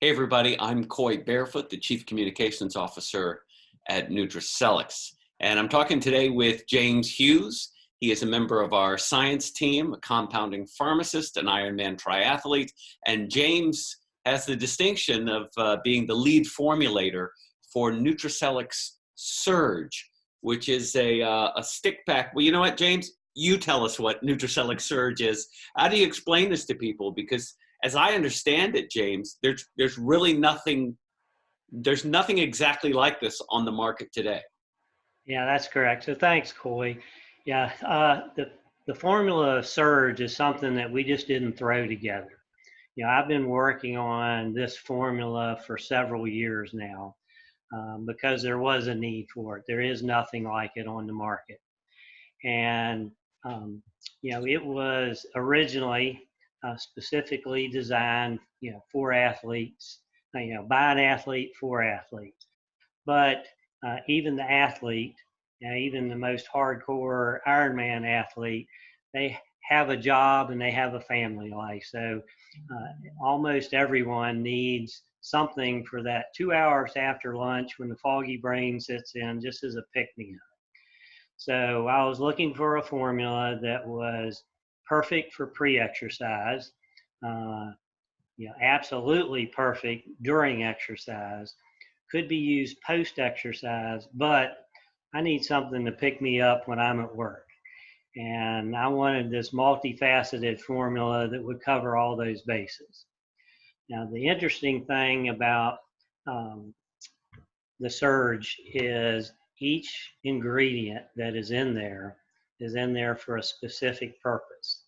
Hey everybody, I'm Coy Barefoot, the Chief Communications Officer at NutriCellix. And I'm talking today with James Hughes. He is a member of our science team, a compounding pharmacist, an Ironman triathlete. And James has the distinction of being the lead formulator for NutriCellix SURGE, which is a stick pack. Well, you know what, James? You tell us what NutriCellix SURGE is. How do you explain this to people? Because as I understand it, James, there's really nothing, there's nothing exactly like this on the market today. Yeah, that's correct. So thanks, Coy. Yeah, the formula of Surge is something that we just didn't throw together. I've been working on this formula for several years now because there was a need for it. There is nothing like it on the market. And, it was originally specifically designed, for athletes, by an athlete for athletes. But even the athlete, even the most hardcore Ironman athlete, they have a job and they have a family life. So almost everyone needs something for that 2 hours after lunch when the foggy brain sits in, just as a pick-me-up. So I was looking for a formula that was perfect for pre-exercise, absolutely perfect during exercise, could be used post-exercise, but I need something to pick me up when I'm at work. And I wanted this multifaceted formula that would cover all those bases. Now, the interesting thing about the Surge is each ingredient that is in there for a specific purpose.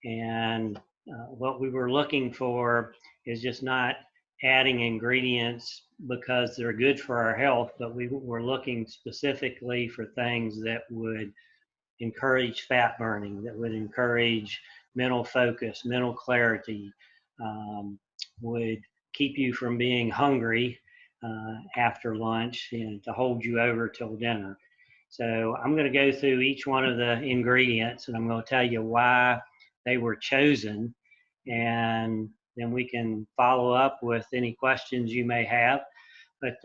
And what we were looking for is just not adding ingredients because they're good for our health, but we were looking specifically for things that would encourage fat burning, that would encourage mental focus, mental clarity, would keep you from being hungry after lunch and to hold you over till dinner. So I'm going to go through each one of the ingredients and I'm going to tell you why they were chosen, and then we can follow up with any questions you may have. But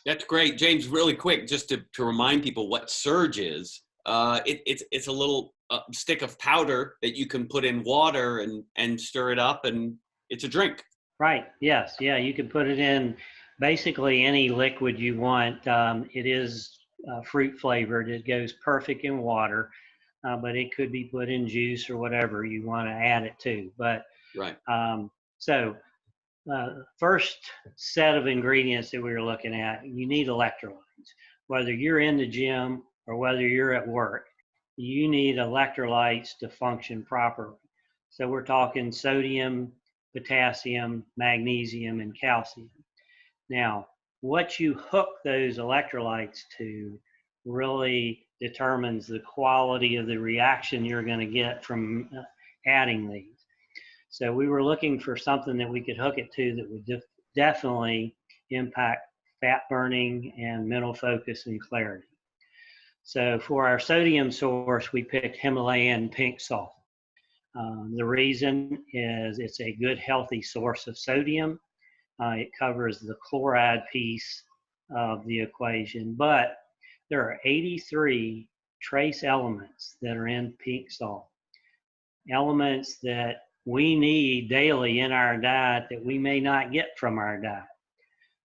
that's great, James. Really quick, just to remind people what Surge is. It's a little stick of powder that you can put in water and stir it up, and it's a drink. Right. Yes. Yeah. You can put it in basically any liquid you want. It is fruit flavored. It goes perfect in water, but it could be put in juice or whatever you want to add it to. But right. So first set of ingredients that we were looking at, you need electrolytes. Whether you're in the gym or whether you're at work, you need electrolytes to function properly. So we're talking sodium, potassium, magnesium, and calcium. Now, what you hook those electrolytes to really determines the quality of the reaction you're going to get from adding these. So we were looking for something that we could hook it to that would definitely impact fat burning and mental focus and clarity. So for our sodium source, we picked Himalayan pink salt. The reason is it's a good, healthy source of sodium. It covers the chloride piece of the equation, but there are 83 trace elements that are in pink salt. Elements that we need daily in our diet that we may not get from our diet.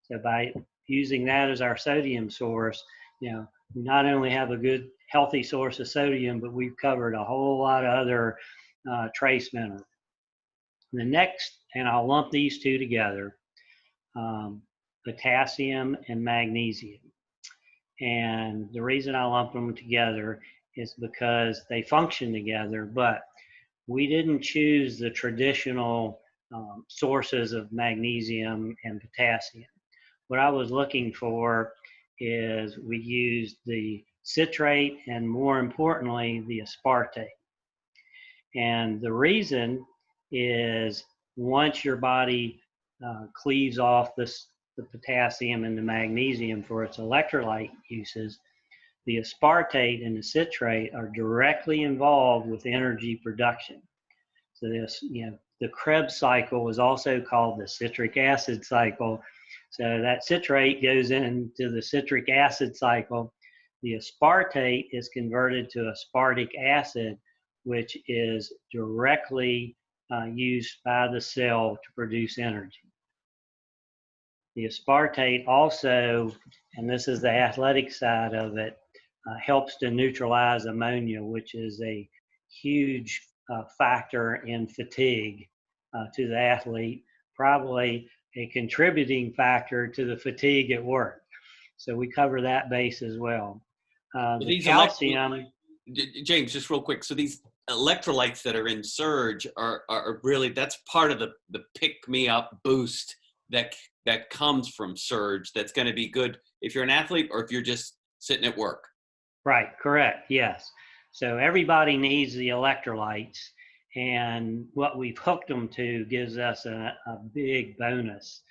So by using that as our sodium source, we not only have a good, healthy source of sodium, but we've covered a whole lot of other trace minerals. The next, and I'll lump these two together, potassium and magnesium. And the reason I lump them together is because they function together, but we didn't choose the traditional sources of magnesium and potassium. What I was looking for is we used the citrate and, more importantly, the aspartate. And the reason is once your body cleaves off the potassium and the magnesium for its electrolyte uses, the aspartate and the citrate are directly involved with energy production. So this, the Krebs cycle is also called the citric acid cycle. So that citrate goes into the citric acid cycle. The aspartate is converted to aspartic acid, which is directly used by the cell to produce energy. The aspartate also, and this is the athletic side of it, helps to neutralize ammonia, which is a huge factor in fatigue to the athlete, probably a contributing factor to the fatigue at work. So we cover that base as well. The calcium. James, just real quick. So these electrolytes that are in Surge are really, that's part of the pick-me-up boost that comes from Surge. That's going to be good if you're an athlete or if you're just sitting at work. Right, correct, yes. So everybody needs the electrolytes, and what we've hooked them to gives us a big bonus,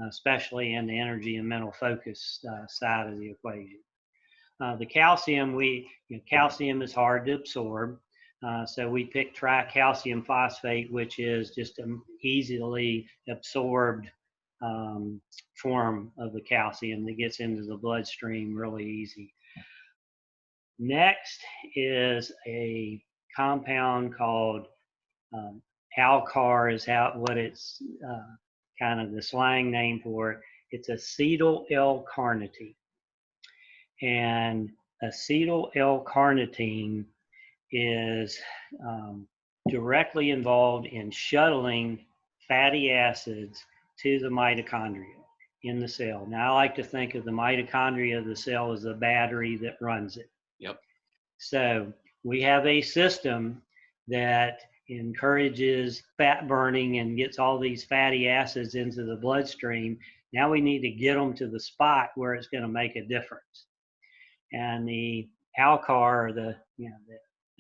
especially in the energy and mental focus side of the equation. The calcium, calcium is hard to absorb, so we pick tricalcium phosphate, which is just an easily absorbed form of the calcium that gets into the bloodstream really easy. Next is a compound called Alcar, is what it's kind of the slang name for it. It's acetyl L-carnitine. And acetyl L-carnitine is directly involved in shuttling fatty acids to the mitochondria in the cell. Now, I like to think of the mitochondria of the cell as the battery that runs it. Yep. So we have a system that encourages fat burning and gets all these fatty acids into the bloodstream. Now we need to get them to the spot where it's going to make a difference. And the Alcar, the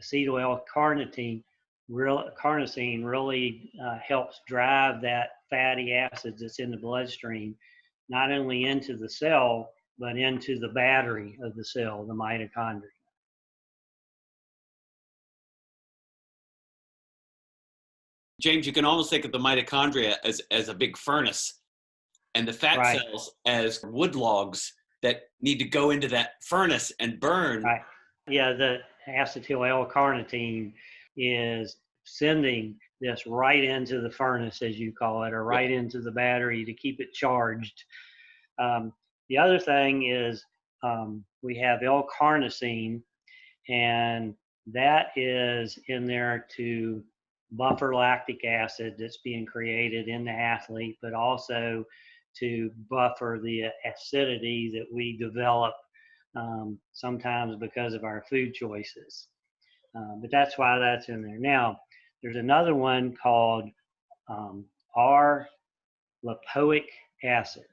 acetyl L-carnitine, carnosine really helps drive that fatty acids that's in the bloodstream, not only into the cell, but into the battery of the cell, the mitochondria. James, you can almost think of the mitochondria as a big furnace, and the fat cells as wood logs that need to go into that furnace and burn. Right. Yeah, the acetyl L-carnitine is sending this right into the furnace, as you call it, or right into the battery to keep it charged. The other thing is we have L-carnosine, and that is in there to buffer lactic acid that's being created in the athlete, but also to buffer the acidity that we develop sometimes because of our food choices. But that's why that's in there. Now, there's another one called R-lipoic acid,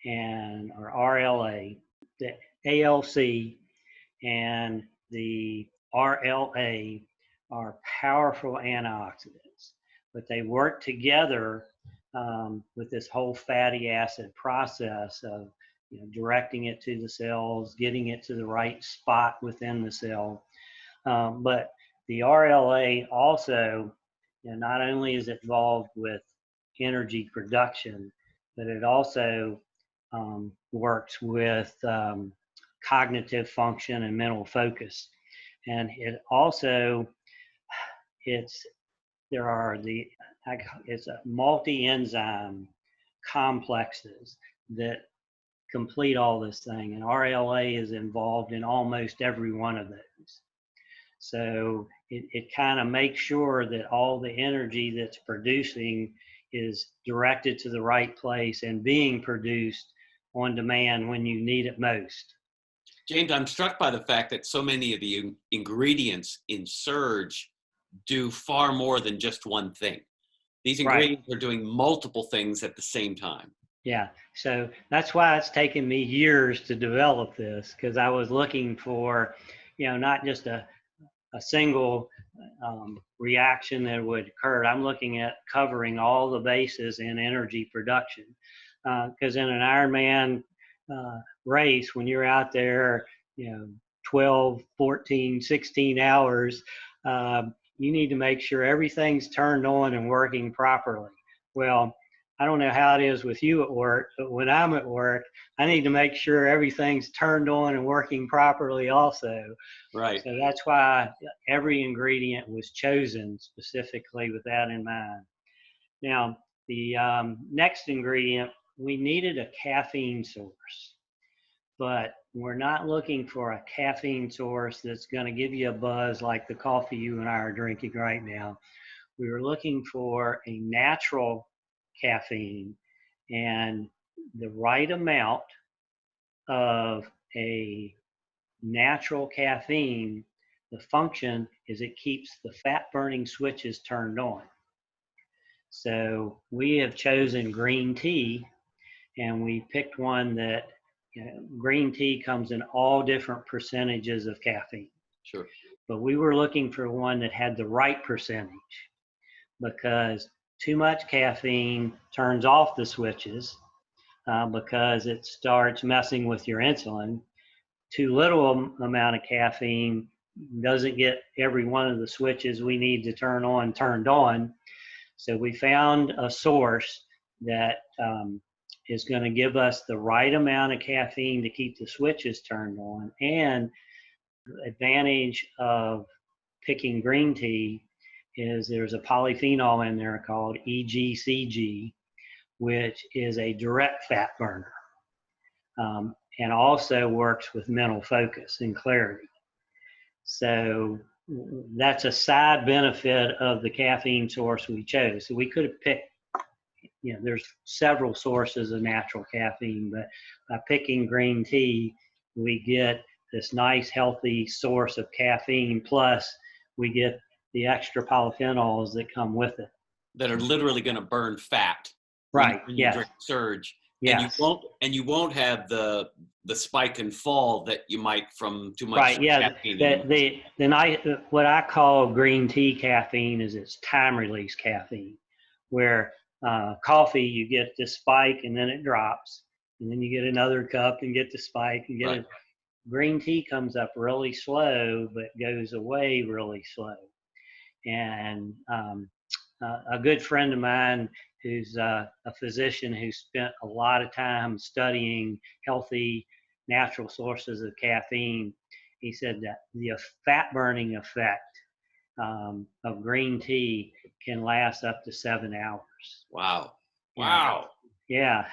or RLA, the ALC and the RLA are powerful antioxidants, but they work together with this whole fatty acid process of directing it to the cells, getting it to the right spot within the cell. But the RLA also, not only is it involved with energy production, but it also works with cognitive function and mental focus. And it also, it's a multi-enzyme complexes that complete all this thing, and RLA is involved in almost every one of those. So it kind of makes sure that all the energy that's producing is directed to the right place and being produced on demand when you need it most. James, I'm struck by the fact that so many of the ingredients in Surge do far more than just one thing. These ingredients are doing multiple things at the same time. Yeah, so that's why it's taken me years to develop this, because I was looking for, not just a single reaction that would occur. I'm looking at covering all the bases in energy production, because in an Ironman race, when you're out there, 12, 14, 16 hours, you need to make sure everything's turned on and working properly. Well, I don't know how it is with you at work, but when I'm at work, I need to make sure everything's turned on and working properly also. Right. So that's why every ingredient was chosen specifically with that in mind. Now, the next ingredient, we needed a caffeine source, but we're not looking for a caffeine source that's going to give you a buzz like the coffee you and I are drinking right now. We were looking for a natural caffeine, and the right amount of a natural caffeine, the function is it keeps the fat burning switches turned on. So we have chosen green tea, and we picked one that, green tea comes in all different percentages of caffeine. Sure. But we were looking for one that had the right percentage, because too much caffeine turns off the switches because it starts messing with your insulin. Too little amount of caffeine doesn't get every one of the switches we need to turn on turned on. So we found a source that is going to give us the right amount of caffeine to keep the switches turned on. And the advantage of picking green tea is there's a polyphenol in there called EGCG, which is a direct fat burner, and also works with mental focus and clarity. So that's a side benefit of the caffeine source we chose. So we could have picked, there's several sources of natural caffeine, but by picking green tea, we get this nice healthy source of caffeine, plus we get the extra polyphenols that come with it. That are literally going to burn fat. Right. When you drink Surge. Yes. And you won't have the spike and fall that you might from too much right. Yeah. caffeine. What I call green tea caffeine is it's time release caffeine, where coffee you get the spike and then it drops, and then you get another cup and get the spike and get it. Green tea comes up really slow but goes away really slow. And a good friend of mine who's a physician who spent a lot of time studying healthy natural sources of caffeine, he said that the fat burning effect of green tea can last up to 7 hours. Wow. Wow. Yeah.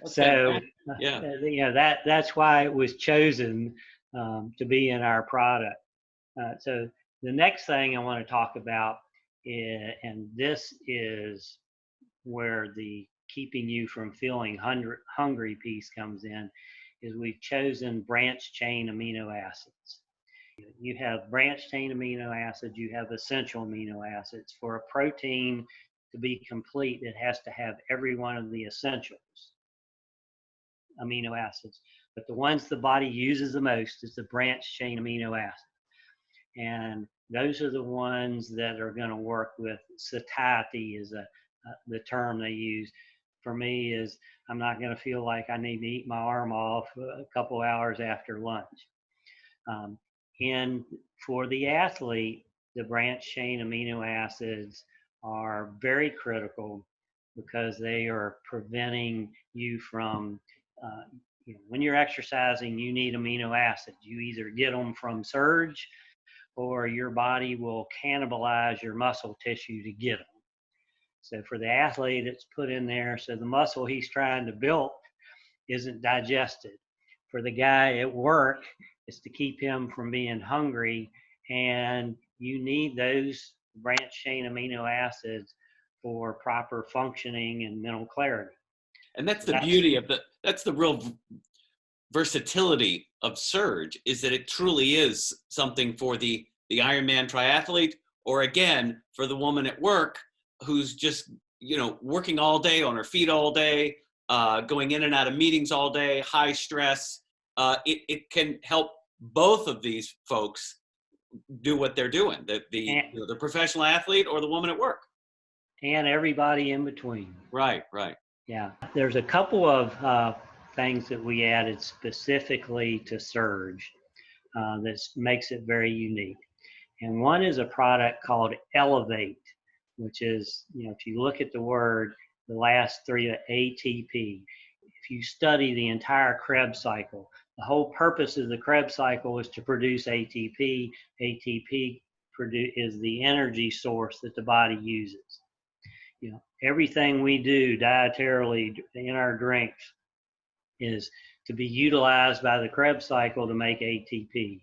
So that's why it was chosen to be in our product. So the next thing I want to talk about is, and this is where the keeping you from feeling hungry piece comes in, is we've chosen branched chain amino acids. You have branched chain amino acids, you have essential amino acids. For a protein to be complete, it has to have every one of the essentials amino acids. But the ones the body uses the most is the branched chain amino acids. And those are the ones that are going to work with satiety, is the term they use. For me is I'm not going to feel like I need to eat my arm off a couple hours after lunch. And for the athlete, the branched chain amino acids are very critical because they are preventing you from, when you're exercising, you need amino acids. You either get them from Surge, or your body will cannibalize your muscle tissue to get them. So for the athlete, it's put in there so the muscle he's trying to build isn't digested. For the guy at work, it's to keep him from being hungry, and you need those branched chain amino acids for proper functioning and mental clarity. And that's the beauty of that's the real versatility of Surge, is that it truly is something for the Ironman triathlete, or again, for the woman at work who's just, working all day on her feet all day, going in and out of meetings all day, high stress. It can help both of these folks do what they're doing, the professional athlete or the woman at work. And everybody in between. Right. Yeah. There's a couple of things that we added specifically to Surge that makes it very unique. And one is a product called Elevate, which is, if you look at the word, the last three, ATP. If you study the entire Krebs cycle, the whole purpose of the Krebs cycle is to produce ATP. ATP is the energy source that the body uses. Everything we do dietarily in our drinks is to be utilized by the Krebs cycle to make ATP.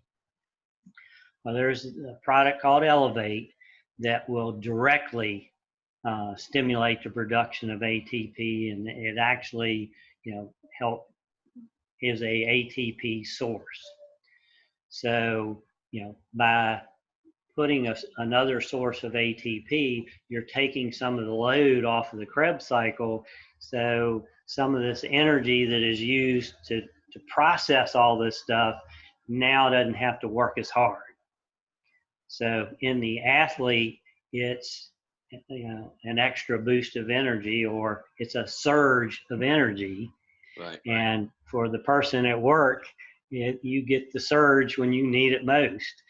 Well, there's a product called Elevate that will directly stimulate the production of ATP, and it actually, is a ATP source. So, by putting another source of ATP, you're taking some of the load off of the Krebs cycle. So some of this energy that is used to process all this stuff now doesn't have to work as hard. So in the athlete, it's an extra boost of energy, or it's a surge of energy. Right. And for the person at work, you get the surge when you need it most,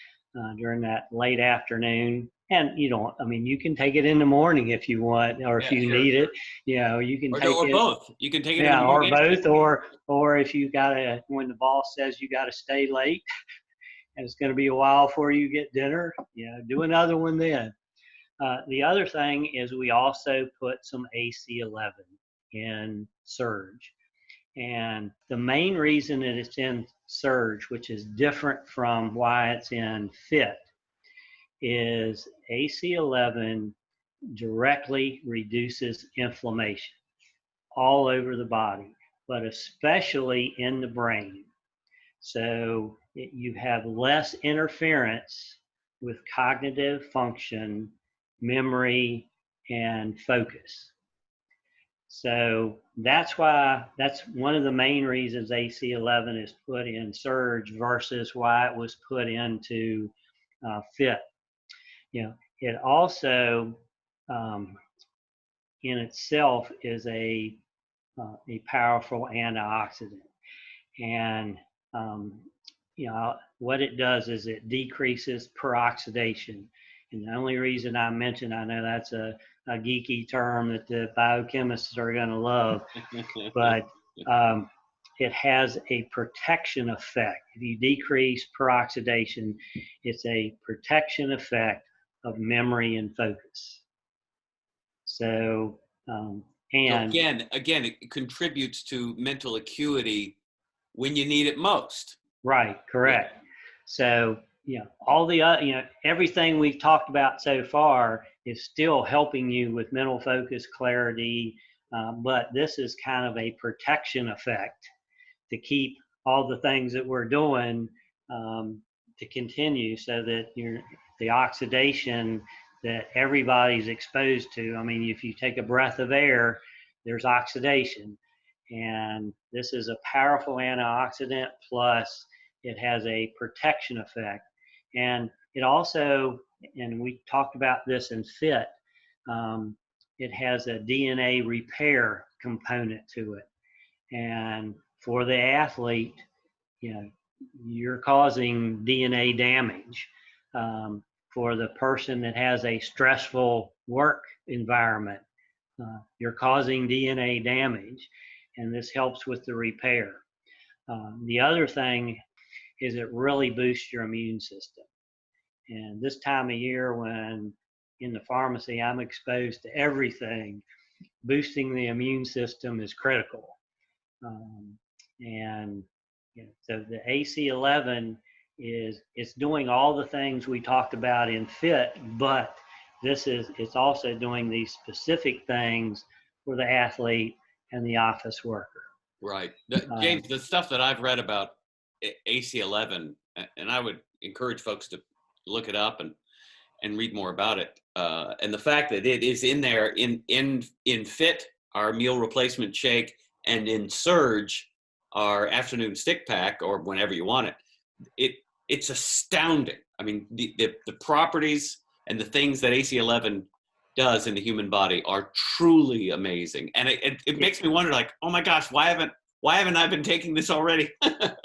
during that late afternoon. And you can take it in the morning if you want, or if you need it, you can take it. Or both. You can take it in the or morning. both, or if you when the boss says you got to stay late and it's going to be a while before you get dinner, do another one then. The other thing is we also put some AC11 in Surge. And the main reason that it's in Surge, which is different from why it's in Fit, is AC11 directly reduces inflammation all over the body, but especially in the brain. So you have less interference with cognitive function, memory, and focus. So that's one of the main reasons AC11 is put in Surge versus why it was put into Fit. It also in itself is a powerful antioxidant. And what it does is it decreases peroxidation. And the only reason I know that's a geeky term that the biochemists are going to love, but it has a protection effect. If you decrease peroxidation, it's a protection effect of memory and focus. So, so again, it contributes to mental acuity when you need it most. Right, correct. Yeah. So, all the everything we've talked about so far is still helping you with mental focus, clarity, but this is kind of a protection effect to keep all the things that we're doing to continue, so that the oxidation that everybody's exposed to. If you take a breath of air, there's oxidation, and this is a powerful antioxidant, plus it has a protection effect. And it also, and we talked about this in Fit, it has a DNA repair component to it. And for the athlete, you're causing DNA damage. For the person that has a stressful work environment, you're causing DNA damage, and this helps with the repair. The other thing is it really boosts your immune system. And this time of year, when in the pharmacy I'm exposed to everything, boosting the immune system is critical. So the AC11 it's doing all the things we talked about in Fit, but it's also doing these specific things for the athlete and the office worker. Right. James, the stuff that I've read about AC11, and I would encourage folks to look it up and read more about it. And the fact that it is in there in Fit, our meal replacement shake, and in Surge, our afternoon stick pack, or whenever you want it, it's astounding. The properties and the things that AC11 does in the human body are truly amazing. And it makes me wonder, like, oh my gosh, why haven't I been taking this already? The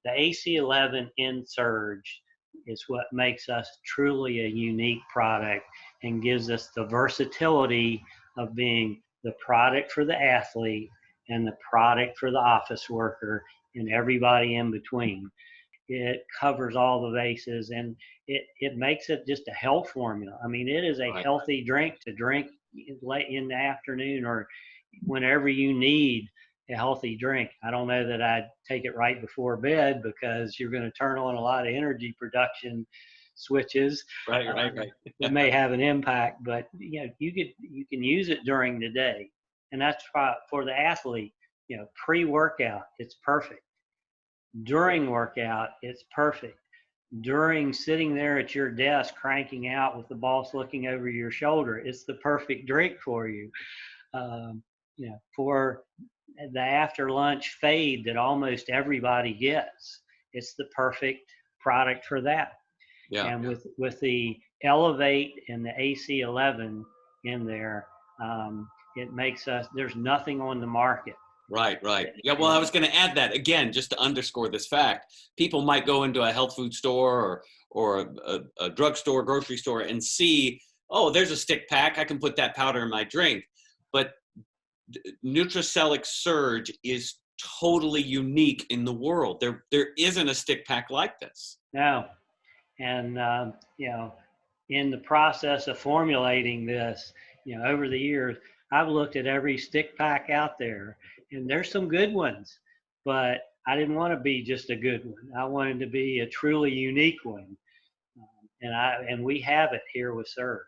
AC11 in Surge is what makes us truly a unique product and gives us the versatility of being the product for the athlete and the product for the office worker and everybody in between. It covers all the bases, and it makes it just a health formula. I mean, it is a Right. healthy drink to drink late in the afternoon or whenever you need a healthy drink. I don't know that I'd take it right before bed because you're going to turn on a lot of energy production switches. Right. It may have an impact, but you can use it during the day, and that's for the athlete. Pre-workout, it's perfect. During workout, it's perfect. During sitting there at your desk cranking out with the boss looking over your shoulder, it's the perfect drink for you. For the after lunch fade that almost everybody gets, it's the perfect product for that. Yeah. And with the Elevate and the AC11 in there, it makes us, there's nothing on the market. Right. Yeah, well, I was going to add that again, just to underscore this fact. People might go into a health food store or a drugstore, grocery store, and see, oh, there's a stick pack. I can put that powder in my drink. But NutriCellix Surge is totally unique in the world. There isn't a stick pack like this. No. And, in the process of formulating this, over the years, I've looked at every stick pack out there, and there's some good ones, but I didn't want to be just a good one. I wanted to be a truly unique one. And we have it here with Surge.